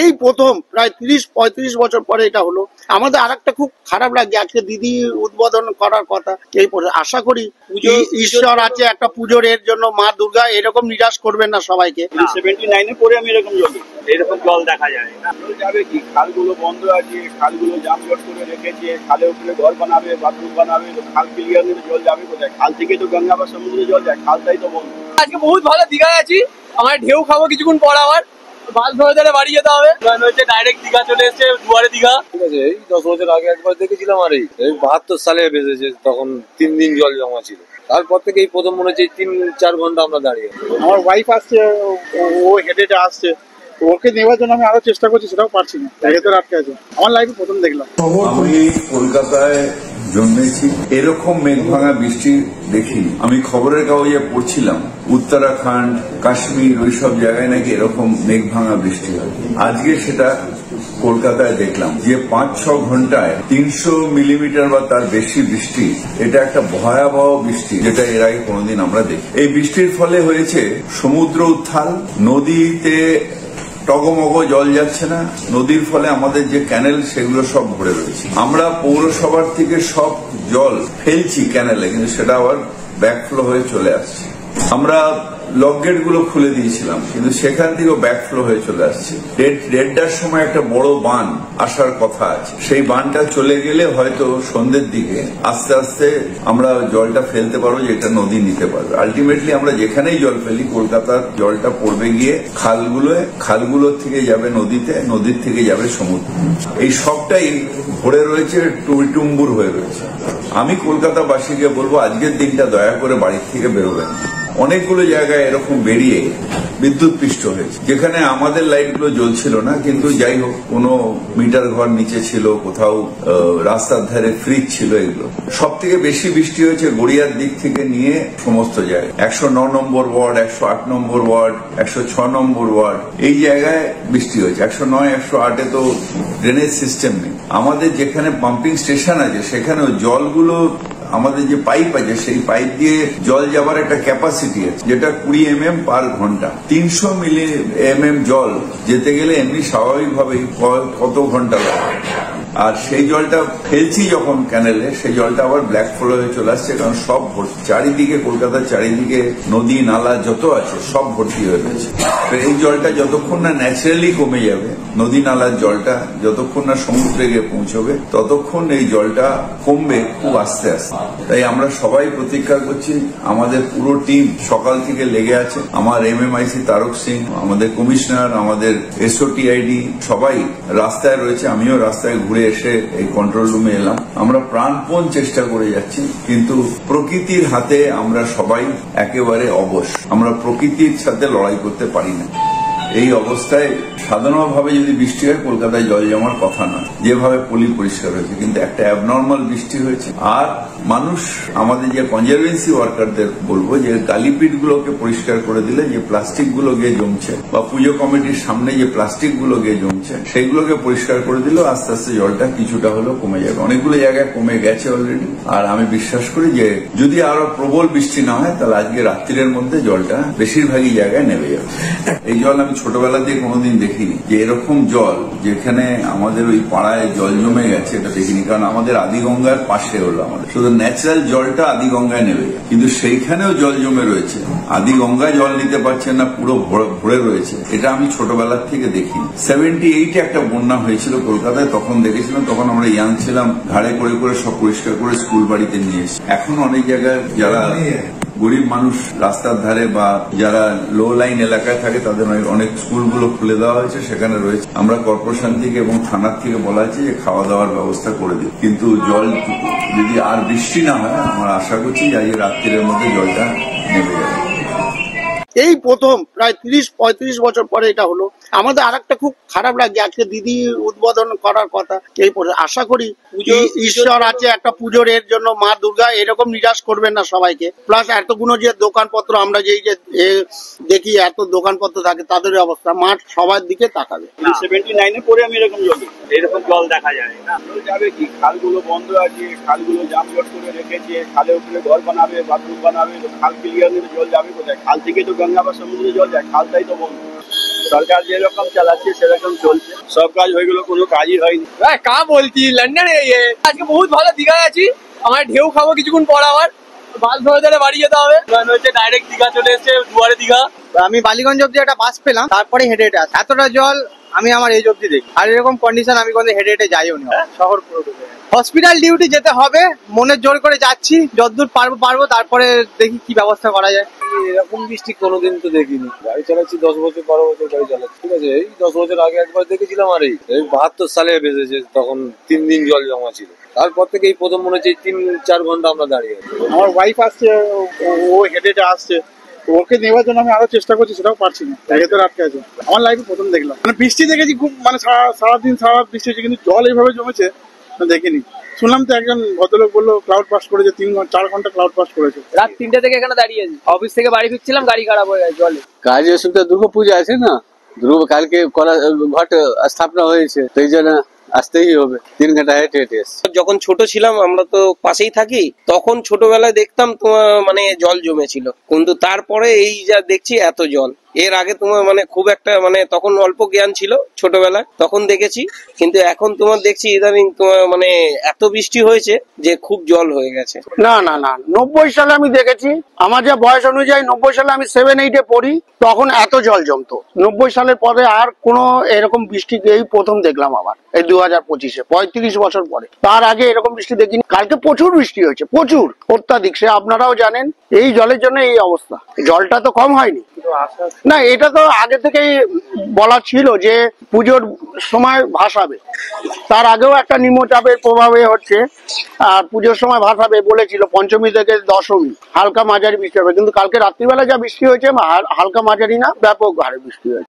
এই প্রথম প্রায় 30-35 বছর পরে এটা হলো। আমাদের আরেকটা খুব খারাপ লাগে, আজকে দিদি উদ্বোধন করার কথা, এই আশা করি ঈশ্বর আছে একটা পুজোর এর জন্য, মা দুর্গা এরকম নিরাশ করবেন না সবাইকে। 79-এ পরে আমি এরকম জল দেখা যায় না। যাবে কি, খালগুলো বন্ধ আছে, খালগুলো জামজট করে রেখেছে, খালের উপরে ঘর বানাবে, বাথরুম বানাবে, তো খাল ক্লিয়ার হলে জল যাবে কোথায়? খাল থেকে তো গঙ্গা বা সমুদ্রে জল যায়, খালটাই তো বন্ধ। আজকে বহুত ভালো দীঘায় আছি, আমার ঢেউ খাবো কিছুক্ষণ পর, আবার বাস ধরে ধরে বাড়ি যেতে হবে। হচ্ছে ডাইরেক্ট দীঘা চলে এসছে, দুয়ারে দীঘা। ঠিক আছে, এই 10 বছর আগে একবার দেখেছিলাম, আর এই 72 সালে বেঁধেছে, তখন 3 দিন জল জমা ছিল। তারপর থেকে এই প্রথম মনে হচ্ছে 3-4 ঘন্টা আমরা দাঁড়িয়ে। আমার ওয়াইফ আসছে, ও হেঁটে আসছে, ওকে নেওয়ার জন্য আমি আরো চেষ্টা করছি, সেটাও পারছি না, ভেতরে আটকে আছে। আমার লাইফে প্রথম দেখলাম। আমি কলকাতায় জন্মেছি, এরকম মেঘভাঙা বৃষ্টি দেখিনি। আমি খবরের কাগজে পড়ছিলাম উত্তরাখণ্ড, কাশ্মীর, ওইসব জায়গায় নাকি এরকম মেঘভাঙা বৃষ্টি হয়। আজকে সেটা কলকাতায় দেখলাম যে 5-6 ঘন্টায় 300 মিলিমিটার বা তার বেশি বৃষ্টি। এটা একটা ভয়াবহ বৃষ্টি, যেটা এর আগে কোনোদিন আমরা দেখি। এই বৃষ্টির ফলে হয়েছে সমুদ্র উত্থাল, নদীতে টগমগ জল যাচ্ছে না, নদীর ফলে আমাদের যে ক্যানেল সেগুলো সব ভরে রয়েছে। আমরা পৌরসভার থেকে সব জল ফেলছি ক্যানেলে, কিন্তু সেটা আবার ব্যাকফ্লো হয়ে চলে আসছে। আমরা লক গেট গুলো খুলে দিয়েছিলাম, কিন্তু সেখান থেকেও ব্যাকফ্লো হয়ে চলে আসছে। 1:30টার সময় একটা বড় বান আসার কথা আছে, সেই বানটা চলে গেলে হয়তো সন্ধ্যের দিকে আস্তে আস্তে আমরা জলটা ফেলতে পারবো, যেটা নদী নিতে পারবে। আলটিমেটলি আমরা যেখানেই জল ফেলি, কলকাতার জলটা পড়বে গিয়ে খালগুলোর থেকে যাবে নদীতে, নদীর থেকে যাবে সমুদ্র। এই সবটাই ভরে রয়েছে, টুইটুম্বুর হয়ে রয়েছে। আমি কলকাতাবাসীকে বলবো, আজকের দিনটা দয়া করে বাড়ির থেকে বেরোবেন। অনেকগুলো জায়গায় এরকম বেরিয়ে বিদ্যুৎ পৃষ্ঠ হয়েছে, যেখানে আমাদের লাইটগুলো জ্বলছিল না, কিন্তু যাই হোক, কোনো মিটার ঘর নিচে ছিল, কোথাও রাস্তার ধারে ফ্রিজ ছিল। এগুলো সব থেকে বেশি বৃষ্টি হয়েছে গড়িয়ার দিক থেকে নিয়ে সমস্ত জায়গায়। 109 নম্বর ওয়ার্ড, 108 নম্বর ওয়ার্ড, 106 নম্বর ওয়ার্ড, এই জায়গায় বৃষ্টি হয়েছে। 109, 108-এ তো ড্রেনেজ সিস্টেম নেই। আমাদের যেখানে পাম্পিং স্টেশন আছে, সেখানেও জলগুলো, আমাদের যে পাইপ আছে, সেই পাইপ দিয়ে জল যাবার একটা ক্যাপাসিটি আছে, যেটা 20 mm পার ঘন্টা। 300 mm জল যেতে গেলে এমনি স্বাভাবিকভাবেই কত ঘন্টা লাগে। আর সেই জলটা ফেলছি যখন ক্যানেলে, সেই জলটা আবার ব্ল্যাক ফ্লো হয়ে চলে আসছে, কারণ সব ভর্তি চারিদিকে, কলকাতার চারিদিকে নদী নালা যত আছে সব ভর্তি হয়ে গেছে। তো এই জলটা যতক্ষণ না ন্যাচারালি কমে যাবে, নদী নালার জলটা যতক্ষণ না সমুদ্রে গিয়ে পৌঁছবে, ততক্ষণ এই জলটা কমবে খুব আস্তে আস্তে। তাই আমরা সবাই প্রতীক্ষা করছি। আমাদের পুরো টিম সকাল থেকে লেগে আছে। আমার MMIC তারক সিং, আমাদের কমিশনার, আমাদের SOTID সবাই রাস্তায় রয়েছে। আমিও রাস্তায় ঘুরে এসে এই কন্ট্রোল রুমে এলাম। আমরা প্রাণপণ চেষ্টা করে যাচ্ছি, কিন্তু প্রকৃতির হাতে আমরা সবাই একেবারে অবশ। আমরা প্রকৃতির সাথে লড়াই করতে পারি না। এই অবস্থায় সাধারণভাবে যদি বৃষ্টি হয়, কলকাতায় জল জমার কথা না, যেভাবে পলি পরিষ্কার হয়েছে, কিন্তু একটা অ্যাবনর্মাল বৃষ্টি হয়েছে। আর মানুষ, আমাদের যে কনজারভেন্সি ওয়ার্কারদের বলবো, যে গালিপিট গুলোকে পরিষ্কার করে দিলে যে প্লাস্টিক গুলো গিয়ে জমছে, বা পুজো কমিটির সামনে যে প্লাস্টিক গুলো গিয়ে জমছে, সেইগুলোকে পরিষ্কার করে দিলেও আস্তে আস্তে জলটা কিছুটা হলেও কমে যাবে। অনেকগুলো জায়গায় কমে গেছে অলরেডি। আর আমি বিশ্বাস করি যে যদি আরো প্রবল বৃষ্টি না হয়, তাহলে আজকে রাত্রির মধ্যে জলটা বেশিরভাগই জায়গায় নেমে যাবে। এই জল আমি ছোটবেলা দিয়ে কোনোদিন দেখিনি, যে এরকম জল যেখানে আমাদের ওই পাড়ায় জল জমে গেছে, এটা দেখিনি। কারণ আমাদের আদিগঙ্গার পাশে হলো আমাদের, শুধু ন্যাচারাল জলটা আদিগঙ্গায় নেমে যায়, কিন্তু সেইখানেও জল জমে রয়েছে। আদিগঙ্গায় জল নিতে পারছে না, পুরো ভরে রয়েছে। এটা আমি ছোটবেলার থেকে দেখিনি। 78-এ একটা বন্যা হয়েছিল কলকাতায়, তখন দেখেছিলাম। তখন আমরা ইয়াং ছিলাম, ঘাড়ে করে করে সব পরিষ্কার করে স্কুল বাড়িতে নিয়ে এসেছি। এখন অনেক জায়গায় যারা গরিব মানুষ রাস্তার ধারে বা যারা লো লাইন এলাকায় থাকে, তাদের অনেক স্কুলগুলো খুলে দেওয়া হয়েছে, সেখানে রয়েছে। আমরা কর্পোরেশন থেকে এবং থানার থেকে বলা হয়েছে যে খাওয়া দাওয়ার ব্যবস্থা করে দিই। কিন্তু জল যদি আর বৃষ্টি না হয়, আমরা আশা করছি যে আজ রাত্রির মধ্যে জলটা নেমে যাবে। এই প্রথম প্রায় 30-35 বছর পরে এটা হলো। আমাদের আরেকটা খুব খারাপ লাগে, আজকে দিদি উদ্বোধন করার কথা, এই আশা করি ঈশ্বর আছে একটা পুজোর এর জন্য, মা দুর্গা এরকম নিরাশ করবেন না সবাইকে। প্লাস এতগুলো যে দোকানপত্র, আমরা যেই যে দেখি এত দোকানপত্র থাকে, তাদের অবস্থা, মাঠ সবার দিকে তাকাবে। 79-এ পরে আমি এরকম জল দেখা যায় না। যাবে কি, খালগুলো বন্ধ আছে, খালগুলো জামজট করে রেখেছে, খালের উপরে ঘর বানাবে, বাথরুম বানাবে, তো খাল ক্লিয়ার হলে জল যাবে কোথায়? খাল থেকে তো গঙ্গা বা সমুদ্রে জল যায়, খালটাই তো বন্ধ। সরকার যেরকম চালাচ্ছে সেরকম চলছে, সব কাজ হয়ে গেলো, কোনো কাজই হয়নি। কাম বলছি লন্ডনে আজকে বহুত ভালো দীঘায় আছি, আমার ঢেউ খাবো কিছুক্ষণ পর, আবার বাস ধরে ধরে বাড়ি যেতে হবে। হচ্ছে ডাইরেক্ট দীঘা চলে এসছে, দুয়ারে দীঘা। আমি বালিগঞ্জ অব্দি একটা বাস পেলাম, তারপরে হেঁটে হেঁটে আসি। এতটা জল আমি আমার এই অব্দি দেখি, আর এরকম কন্ডিশন আমি কোনো হেঁটে হেঁটে যাইও নি, শহর পুরো ডুবে গেছে। হসপিটাল ডিউটি যেতে হবে, মনের জোর করে যাচ্ছি, যতদূর পারবো তারপরে দেখি কি ব্যবস্থা করা যায়। এরকম বৃষ্টি কোনোদিন তো দেখিনি। গাড়ি চালাচ্ছি 10 বছর 12 বছর গাড়ি চালাচ্ছি, ঠিক আছে। এই 10 বছর আগে একবার দেখেছিলাম, আর এই 72 সালে ভেসেছে, তখন 3 দিন জল জমা ছিল। তারপর থেকে এই প্রথম মনে হচ্ছে 3-4 ঘন্টা আমরা দাঁড়িয়ে আছি। আমার ওয়াইফ আসছে, ও হেঁটে হেঁটে আসছে, ওকে নেওয়ার জন্য আমি আরো চেষ্টা করছি, সেটাও পারছি না, ভেতরে আটকে আছে। আমার লাইফে প্রথম দেখলাম, মানে বৃষ্টি দেখেছি খুব, মানে সারাদিন সারা বৃষ্টি হচ্ছে, কিন্তু জল এইভাবে জমেছে দেখিনি। শুনলাম তো একজন ভদ্রলোক বললো ক্লাউড পাস করেছে, 3-4 ঘন্টা ক্লাউড পাস করেছে। রাত 3টে থেকে এখানে দাঁড়িয়ে আছি, অফিস থেকে বাড়ি ফিরছিলাম, গাড়ি খারাপ হয়ে গেছে জলে। কাজে অসুবিধা, দুর্গা পূজা আছে না, কালকে ঘট স্থাপনা হয়েছে, সেই জন্য আসতেই হবে। 3 ঘন্টা হেঁটে হেঁটে এসছে। যখন ছোট ছিলাম আমরা তো পাশেই থাকি, তখন ছোটবেলায় দেখতাম তোমার মানে জল জমেছিল, কিন্তু তারপরে এই যা দেখছি এত জল। এর আগে তোমার মানে খুব একটা মানে তখন অল্প জ্ঞান ছিল ছোটবেলায়, তখন দেখেছি, কিন্তু এখন তোমার দেখছি ইদানিং তোমার মানে এত বৃষ্টি হয়েছে যে খুব জল হয়ে গেছে। না 90 সালে আমি দেখেছি, আমার যা বয়স অনুযায়ী 90 সালে আমি 7-8-এ পড়ি, তখন এত জল জমতো। 90 সালের পরে আর কোনো এরকম বৃষ্টি এই প্রথম দেখলাম আবার এই 2025-এ, 35 বছর পরে। তার আগে এরকম বৃষ্টি দেখিনি। কালকে প্রচুর বৃষ্টি হয়েছে, প্রচুর, অত্যাধিক, সে আপনারাও জানেন। এই জলের জন্য এই অবস্থা, জলটা তো কম হয়নি না, এটা তো আগে থেকেই বলা ছিল যে পুজোর সময় ভাসাবে। তার আগেও একটা নিম্নচাপের প্রভাবে হচ্ছে, আর পুজোর সময় ভাসাবে বলেছিল, পঞ্চমী থেকে দশমী হালকা মাঝারি বৃষ্টি হবে, কিন্তু কালকে রাত্রিবেলা যা বৃষ্টি হয়েছে হালকা মাঝারি না, ব্যাপক হারে বৃষ্টি হয়েছে।